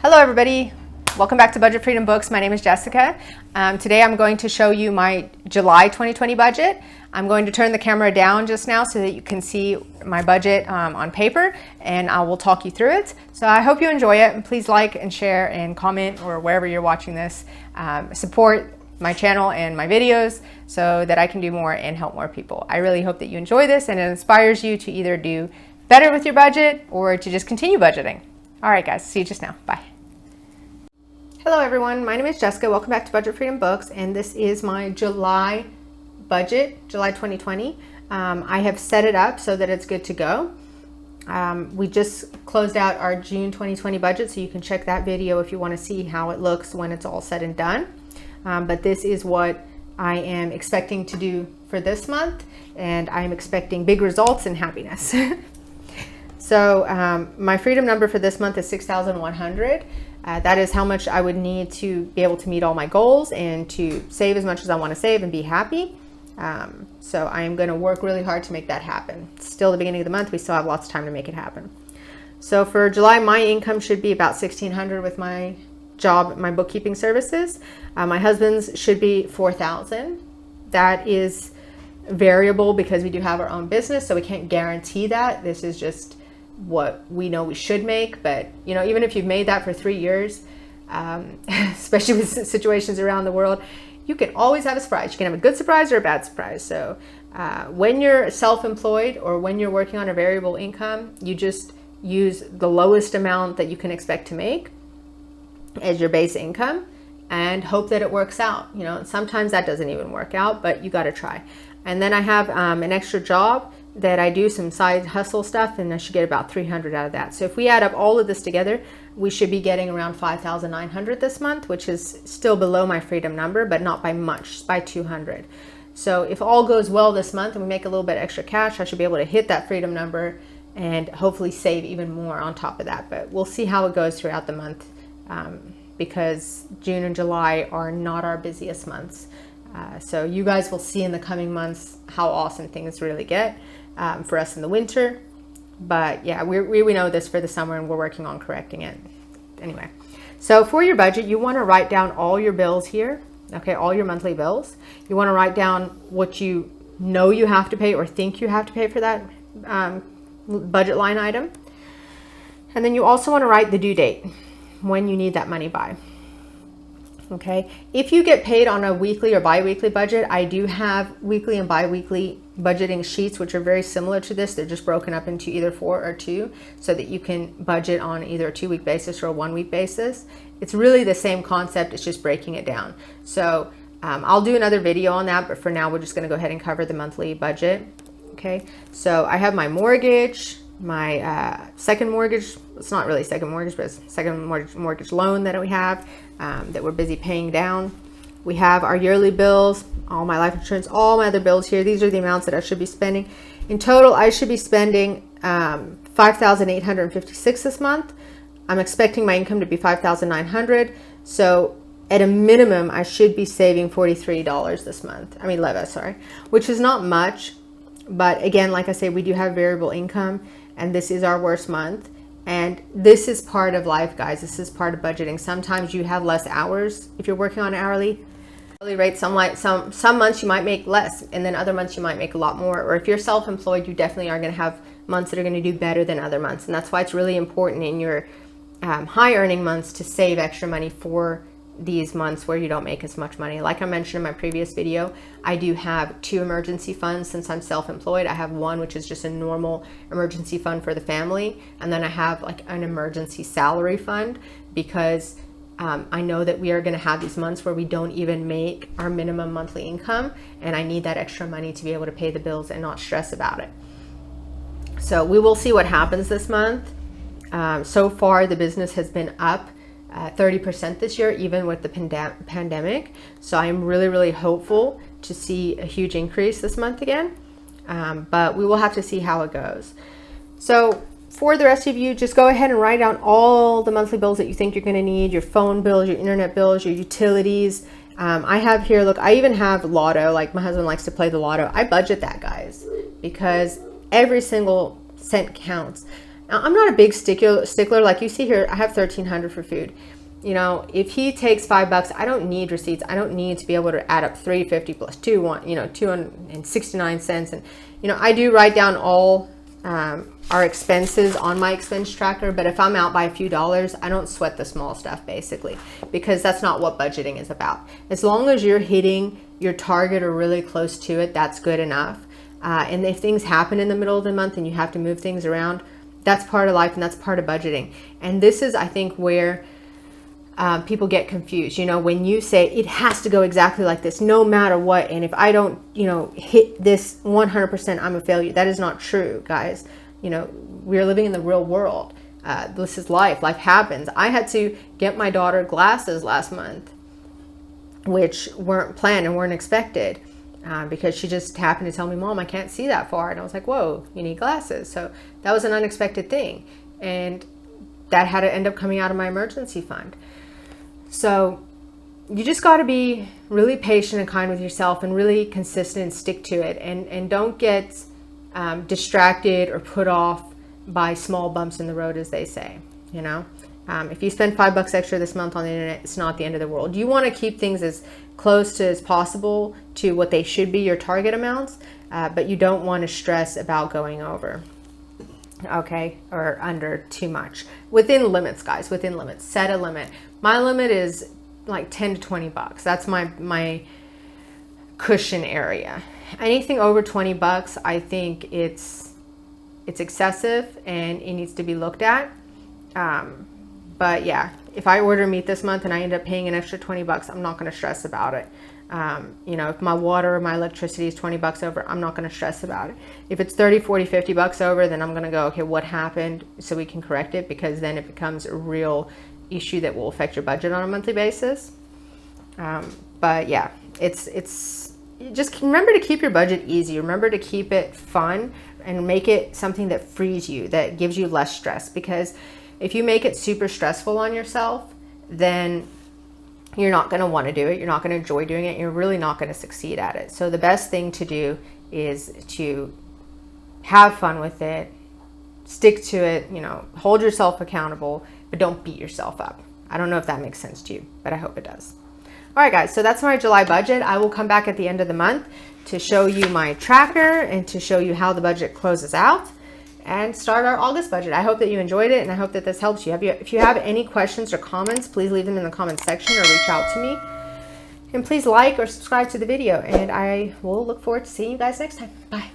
Hello everybody, welcome back to Budget Freedom Books. My name is Jessica. Today I'm going to show you my July 2020 budget. I'm going to turn the camera down just now so that you can see my budget on paper, and I will talk you through it. So I hope you enjoy it, and please like and share and comment, or wherever you're watching this. Support my channel and my videos so that I can do more and help more people. I really hope that you enjoy this and it inspires you to either do better with your budget or to just continue budgeting. All right guys, see you just now. Bye. Hello everyone, my name is Jessica. Welcome back to Budget Freedom Books, and this is my July budget, July 2020. I have set it up so that it's good to go. We just closed out our June 2020 budget, so you can check that video if you want to see how it looks when it's all said and done. But this is what I am expecting to do for this month, and I'm expecting big results and happiness. So my freedom number for this month is 6,100. That is how much I would need to be able to meet all my goals and to save as much as I want to save and be happy. So I am going to work really hard to make that happen. It's still the beginning of the month. We still have lots of time to make it happen. So for July, my income should be about 1,600 with my job, my bookkeeping services. My husband's should be 4,000. That is variable because we do have our own business, so we can't guarantee that. This is just what we know we should make. But you know, even if you've made that for 3 years, especially with situations around the world, you can always have a surprise. You can have a good surprise or a bad surprise. So when you're self-employed or when you're working on a variable income, you just use the lowest amount that you can expect to make as your base income and hope that it works out. You know, sometimes that doesn't even work out, but you got to try. And then I have an extra job that I do some side hustle stuff, and I should get about 300 out of that. So if we add up all of this together, we should be getting around 5,900 this month, which is still below my freedom number, but not by much, by 200. So if all goes well this month and we make a little bit extra cash, I should be able to hit that freedom number and hopefully save even more on top of that. But we'll see how it goes throughout the month, because June and July are not our busiest months. So you guys will see in the coming months how awesome things really get for us in the winter. But yeah, we know this for the summer, and we're working on correcting it. Anyway, so for your budget, you want to write down all your bills here, okay, all your monthly bills. You want to write down what you know you have to pay or think you have to pay for that budget line item. And then you also want to write the due date, when you need that money by. Okay, if you get paid on a weekly or bi-weekly budget, I do have weekly and bi-weekly budgeting sheets, which are very similar to this. They're just broken up into either 4 or 2, so that you can budget on either a 2-week basis or a 1-week basis. It's really the same concept, it's just breaking it down. So I'll do another video on that, but for now we're just going to go ahead and cover the monthly budget. Okay, so I have my mortgage, my second mortgage. It's not really second mortgage, but it's second mortgage loan that we have, that we're busy paying down. We have our yearly bills, all my life insurance, all my other bills here. These are the amounts that I should be spending. In total, I should be spending 5,856 this month. I'm expecting my income to be 5,900. So at a minimum, I should be saving $43 this month. I mean, leva, sorry, which is not much. But again, like I say, we do have variable income, and this is our worst month. And this is part of life, guys. This is part of budgeting. Sometimes you have less hours if you're working on hourly rate. Some months you might make less, and then other months you might make a lot more. Or if you're self-employed, you definitely are going to have months that are going to do better than other months. And that's why it's really important in your high earning months to save extra money for these months where you don't make as much money. Like I mentioned in my previous video, I do have 2 emergency funds since I'm self-employed. I have one which is just a normal emergency fund for the family, and then I have like an emergency salary fund because I know that we are going to have these months where we don't even make our minimum monthly income, and I need that extra money to be able to pay the bills and not stress about it. So we will see what happens this month. So far the business has been up 30% this year, even with the pandemic. So I'm really hopeful to see a huge increase this month again. But we will have to see how it goes. So for the rest of you, just go ahead and write down all the monthly bills that you think you're going to need, your phone bills, your internet bills, your utilities. I have here, look, I even have lotto. Like my husband likes to play the lotto. I budget that, guys, because every single cent counts. Now, I'm not a big stickler. Like you see here, I have $1,300 for food. You know, if he takes $5, I don't need receipts. I don't need to be able to add up $350 plus 269 cents. And, you know, I do write down all our expenses on my expense tracker, but if I'm out by a few dollars, I don't sweat the small stuff, basically, because that's not what budgeting is about. As long as you're hitting your target or really close to it, that's good enough. And if things happen in the middle of the month and you have to move things around, that's part of life and that's part of budgeting. And this is, I think, where people get confused. You know, when you say it has to go exactly like this, no matter what, and if I don't, you know, hit this 100%, I'm a failure. That is not true, guys. You know, we're living in the real world. This is life. Life happens. I had to get my daughter glasses last month, which weren't planned and weren't expected, because she just happened to tell me, Mom, I can't see that far. And I was like, whoa, you need glasses. So that was an unexpected thing. And that had to end up coming out of my emergency fund. So you just got to be really patient and kind with yourself and really consistent and stick to it. And don't get distracted or put off by small bumps in the road, as they say. You know, if you spend $5 extra this month on the internet, it's not the end of the world. You want to keep things as close to as possible to what they should be, your target amounts, but you don't want to stress about going over. Okay, or under too much. Within limits, guys, within limits. Set a limit. My limit is like 10 to 20 bucks. That's my cushion area. Anything over 20 bucks, I think it's excessive and it needs to be looked at. But yeah, if I order meat this month and I end up paying an extra 20 bucks, I'm not going to stress about it. You know, if my water or my electricity is 20 bucks over, I'm not going to stress about it. If it's 30, 40, 50 bucks over, then I'm going to go, okay, what happened, so we can correct it, because then it becomes a real issue that will affect your budget on a monthly basis. But yeah, it's just remember to keep your budget easy. Remember to keep it fun and make it something that frees you, that gives you less stress, because if you make it super stressful on yourself, then you're not going to want to do it. You're not going to enjoy doing it. You're really not going to succeed at it. So the best thing to do is to have fun with it, stick to it, you know, hold yourself accountable, but don't beat yourself up. I don't know if that makes sense to you, but I hope it does. All right, guys, so that's my July budget. I will come back at the end of the month to show you my tracker and to show you how the budget closes out and start our August budget. I hope that you enjoyed it, and I hope that this helps you. If you have any questions or comments, please leave them in the comment section or reach out to me. And please like or subscribe to the video, and I will look forward to seeing you guys next time. Bye.